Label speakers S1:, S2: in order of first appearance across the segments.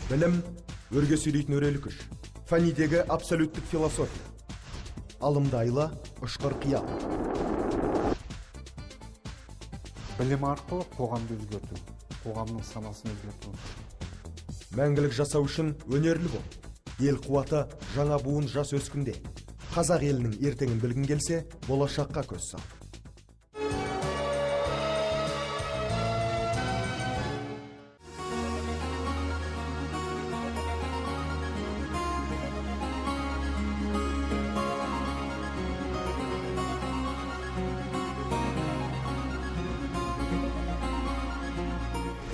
S1: Білім өрге сөйлейтін өрелі күш. Фәнидегі абсолюттік философия. Алымды айла, ұшқыр қиял.
S2: Білім арқылы қоғамды өзгерту, қоғамның санасын өзгерту.
S1: Мәңгілік жасау үшін өнерлі бол. Ел қуаты жаңа буын жас өскінде. Қазақ елінің ертеңін білгін келсе, болашаққа көз сал.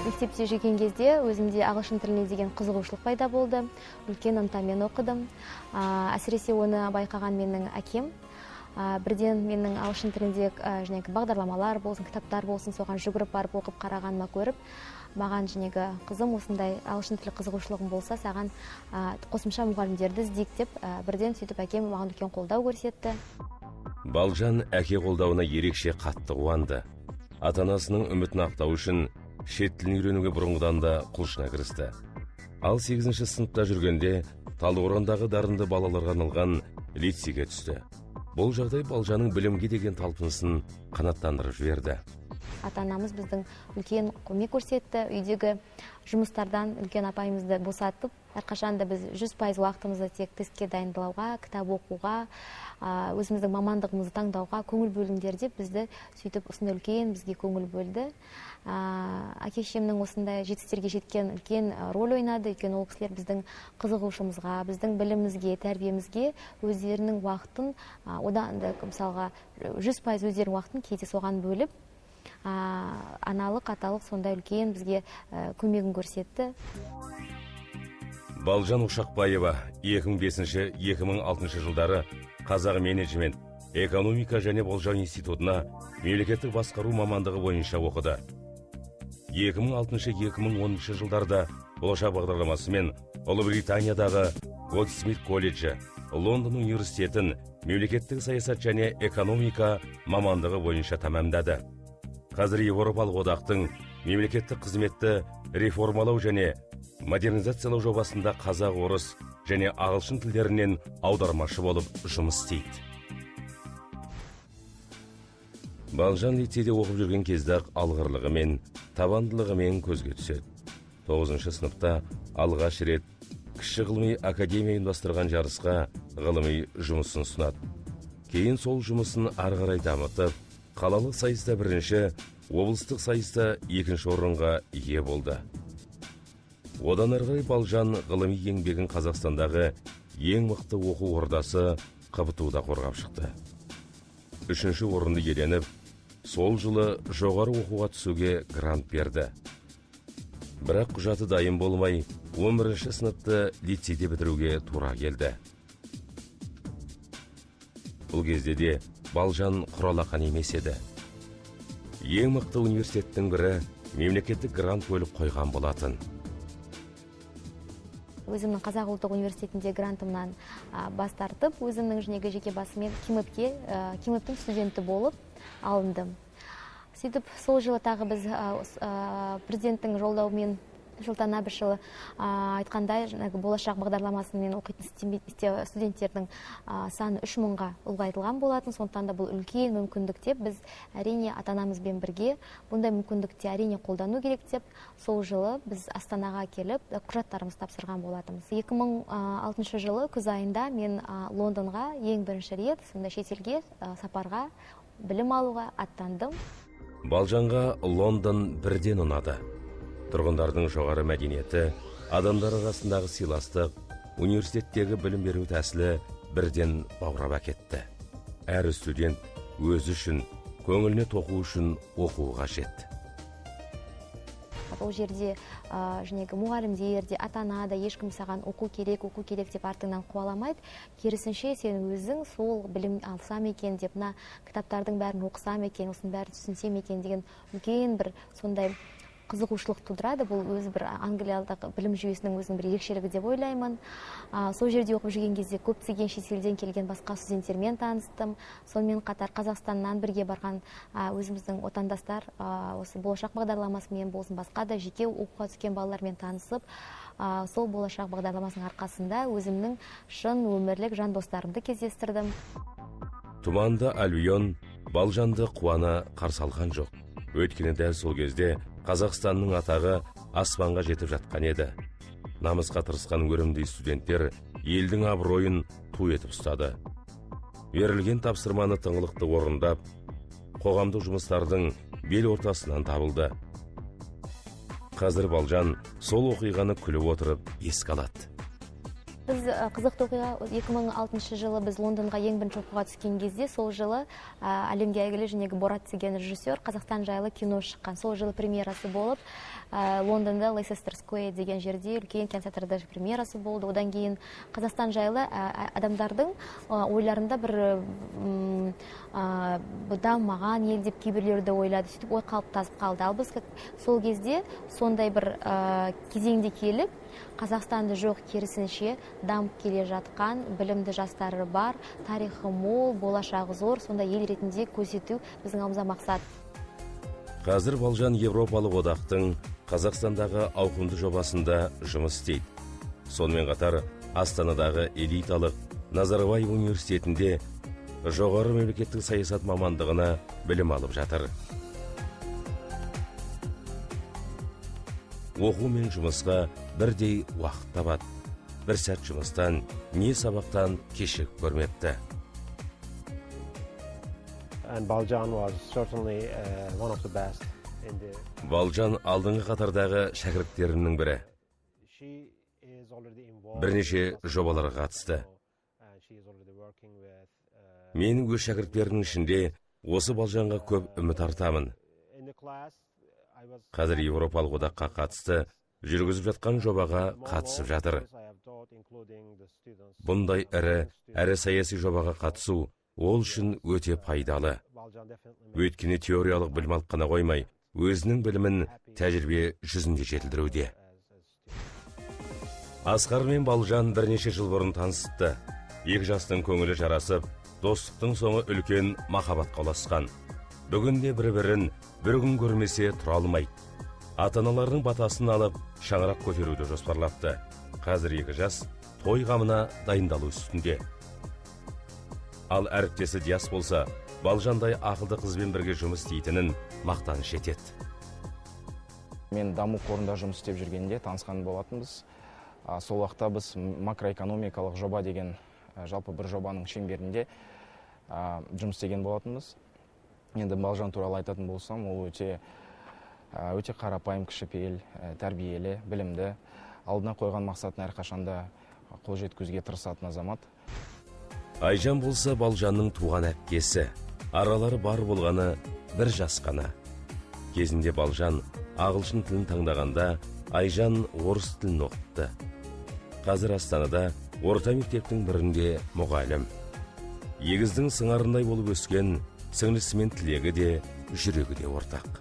S3: Мектепте жүрген кезде өзімде ағылшын тіліне деген қызығушылық пайда болды. Үлкен ынтамен оқыдым. Әсіресе оны байқаған менің әкем. Бірден менің ағылшын тіліндегі бағдарламалар болсын, кітаптар болсын, соған жүгіріп барып оқып қарағаныма көріп, маған қызым осындай ағылшын тілі қызығушылығым болса, саған қосымша мұғалімдерді іздейік деп, бірден сөйтіп әкем маған үлкен қолдау көрсетті.
S4: Балжан әке қолдауына ерекше қатты қуанды. Ата-анасының үмітін ақтау үшін шет тілін үйренуге бұрынғыдан да құлшына кірісті. Ал 8-ші сыныпта жүргенде Талдықорғандағы дарынды балаларға арналған лицейге түсті. Бұл жағдай Балжанның білімге деген талпынысын қанаттандырып жіберді.
S3: Ата-анамыз біздің үлкен көмек көрсетті. Үйдегі жұмыстардан үлкен апайымызды босатып, әрқашанда біз 100% уақытымызды тек тестке дайындалуға, кітап оқуға, өзіміздің мамандығымызды таңдауға көңіл бөліңдер деп бізді сөйтіп осындай үлкен бізге көңіл бөлді. Әке-шешемнің осындай жетістіктерге жеткен үлкен рөл ойнады. Өйткені ол кісілер біздің қызығушылығымызға, біздің білімімізге, тәрбиемізге өздерінің уақытын, одан да мысалға 100% өздерінің уақытын кейде соған бөліп, аналық, аталық сондай үлкен бізге көмегін көрсетті.
S4: Балжан Ушақбаева 2005-2006 жылдары Қазақ менеджмент, экономика және болжау институтына мемлекеттік басқару мамандығы бойынша оқыды. 2006-2010 жылдарда болашақ бағдарламасымен Ұлыбританиядағы Голдсмит колледжі, Лондон университетін мемлекеттік саясат және экономика мамандығы бойынша тәмамдады. Қазір Еуропалық одақтың мемлекеттік қызметті реформалау және модернизациялау жобасында қазақ, орыс және ағылшын тілдерінен аудармашы болып жұмыс істейді. Балжан лицейде оқып жүрген кезде-ақ алғырлығымен, табандылығымен көзге түседі. 9-шы сыныпта алғаш рет кіші ғылыми академия ұйымдастырған жарысқа ғылыми жұмысын сұнады. Кейін сол жұмысын ары қарай дамытып, қалалық сайыста бірінші, облыстық сайыста екінші орынға ие болды. Одан ары қарай Балжан ғылыми еңбегін Қазақстандағы ең мықты оқу ордасы КБТУ-да қорғап шықты. 3-ші орынды иеленіп, сол жылы жоғары оқуға түсуге грант берді. Бірақ құжаты дайын болмай, 11-ші сыныпты лицейде бітіруге тура келді. Бұл кезде де Балжан құралақан емес еді. Ең мықты университеттің бірі мемлекеттік грант бөліп қойған болатын.
S3: Өзімнің Қазақ ұлттық университетінде грантымнан бас тартып, өзімнің жеке басымен КИМЭП-тің студенті болып алындым. Сөйтіп, сол жылы тағы біз президенттің жолдауымен Нұрсұлтан Әбішұлы айтқандай, болашақ бағдарламасымен оқитын студенттердің саны 3000-ға ұлғайтылған болатын. Сондықтан да бұл үлкен мүмкіндік деп, біз әрине ата-анамызбен бірге бұндай мүмкіндікте әрине қолдану керек деп, сол жылы біз Астанаға келіп құжаттарымыз тапсырған болатымыз. 2006 жылы күз айында мен Лондонға ең бірінші рет сонда шетелге сапарға білім алуға аттандым.
S4: Балжанға Лондон бірден ұнады. Тұрғындардың жоғары мәдениеті, адамдар арасындағы сыйластық, университеттегі білім беру тәсілі бірден баурап әкетті. Әр студент өзі үшін, көңіліне тоқу үшін оқуы қажет.
S3: Ол жерде мұғалімдер де, ата-ана да ешкім саған оқу керек деп артыңнан қуаламайды. Керісінше сен өзің сол білім алсам екен деп, кітаптардың бәрін оқысам екен, осының бәрін түсінсем екен деген үлкен бір сондай қызығушылық тудырады. Бұл өзі бір Англиядағы білім жүйесінің өзінің бір ерекшелігі деп ойлаймын. Сол жерде оқып жүрген кезде көптеген шетелден келген басқа студенттермен таныстым. Сонымен қатар Қазақстаннан бірге барған өзіміздің отандастар осы болашақ бағдарламасымен болсын, басқа да жеке оқуға түскен балалармен танысып, сол болашақ бағдарламасының арқасында өзімнің шын өмірлік жан достарымды кездестірдім.
S4: Тұманды Альбион Балжанды қуана қарсы алған жоқ. Өйткені дәл сол кезде Қазақстанның атағы аспанға жетіп жатқан еді. Намысқа тырысқан өрімдей студенттер елдің абыройын ту етіп ұстады. Берілген тапсырманы тыңғылықты орындап, қоғамдық жұмыстардың бел ортасынан табылды. Қазір Балжан сол оқиғаны күліп отырып еске алады.
S3: Біз қызықты оқиға 2006 жылы біз Лондонға ең бірінші оқуға түскен кезде, сол жылы әлемге әйгілі женегі Борат деген режиссер Қазақстан жайлы кино шыққан. Сол жылы премьерасы болып, Лондонда Лейсестер Сквер деген жерде үлкен кинотеатрда премьерасы болды. Одан кейін Қазақстан жайлы адамдардың ойларында бір дамымаған ел деп кейбіреулер ойлады. Сөйтіп ой қалыптасып қалды. Ал біз сол кезде сондай бір кезеңде келіп, Қазақстанды жоқ, керісінше дамып келе жатқан білімді жастары бар, тарихы мол, болашағы зор, сонда ел ретінде көрсету біздің алдымызда мақсат.
S4: Қазір Балжан Европалық одақтың Қазақстандағы ауқымды жобасында жұмыс істейді. Сонымен қатар Астанадағы элиталық Назарбаев университетінде жоғары мемлекеттік саясат мамандығына білім алып жатыр. Оқу мен жұмысқа бірдей уақыт табады. Бір сәт жұмыстан, не сабақтан кешігіп көрмепті. Балжан алдыңғы қатардағы шәкірттерімнің бірі. Бірнеше жобаларға қатысты. Менің өз шәкірттерінің ішінде осы Балжанға көп үміт артамын. Қазір Европалық одаққа қатысты жүргізіп жатқан жобаға қатысып жатыр. Бұндай әрі саяси жобаға қатысу ол үшін өте пайдалы. Өйткені теориялық білім алып қана қоймай, өзінің білімін тәжірибе жүзінде жетілдіруде. Асқар мен Балжан бірнеше жыл бұрын танысыпты. Екі жастың көңілі жарасып, достықтың соңы үлкен махаббатқа ұласқан. Бүгінде бір-бірін бір күн көрмесе тұра алмайды. Ата-аналардың батасын алып, шаңырақ көтеруді жоспарлапты. Қазір екі жас той қамына дайындалу үстінде. Ал әріптесі Диас болса, Балжандай ақылды қызбен бірге жұмыс істейтінін мақтаныш етеді.
S5: Мен даму қорында жұмыс істеп жүргенде танысқан болатынбыз. Сол уақытта біз макроэкономикалық жоба деген жалпы бір жобаның шеңберінде жұмыс істеген болатынбыз. Енді Балжан туралы айтатын болсам, ол өте қарапайым, кішіпейіл, тәрбиелі, білімді, алдына қойған мақсатын әрқашанда қол жеткізуге тырысатын азамат.
S4: Айжан болса Балжанның туған әпкесі. Аралары бар болғаны бір жас қана. Кезінде Балжан ағылшын тілін таңдағанда, Айжан орыс тілін оқыпты. Қазір Астанада орта мектептің бірінде мұғалім. Егіздің сыңарындай болып өскен, сіңлісімен тілегі де, жүрегі де ортақ.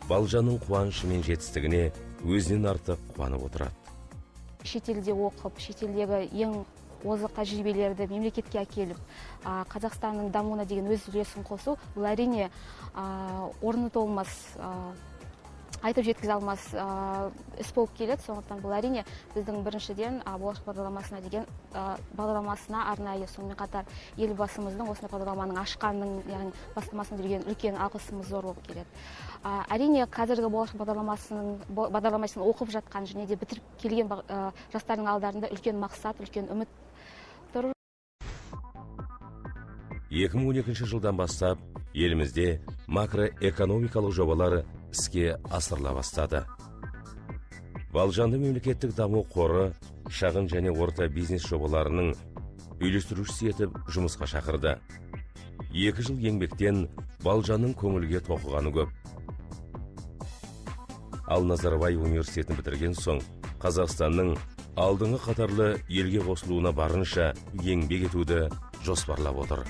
S4: Балжанның қуанышы мен жетістігіне өзінен артық қуанып отырады.
S6: Шетелде оқып, шетелдегі ең озық тәжірибелерді мемлекетке әкеліп, Қазақстанның дамуына деген өз үлесін қосу, бұл әрине орны толмас, айтып жеткізе алмас іс болып келеді. Сондықтан бұл әрине біздің біріншіден болашақ бағдарламасына деген бағдарламасына арнайы, сонымен қатар елбасымыздың осындай бағдарламаның ашқанның, яғни бастамасына деген үлкен алғысымыз зор болып келеді. Әрине қазіргі болашақ бағдарламасын оқып жатқан және де бітіріп келген жастардың алдарында үлкен мақсат, үлкен үміт тұр.
S4: 2012 жылдан бастап елімізде макроэкономикалық жобалар іске асырыла бастады. Балжанды мемлекеттік даму қоры шағын және орта бизнес жобаларының үйлестірушісі етіп жұмысқа шақырды. 2 жыл еңбектен Балжанның көңілге тоқығаны көп. Ал Назарбаев университетін бітірген соң Қазақстанның алдыңғы қатарлы елге қосылуына барынша еңбек етуді жоспарлап отыр.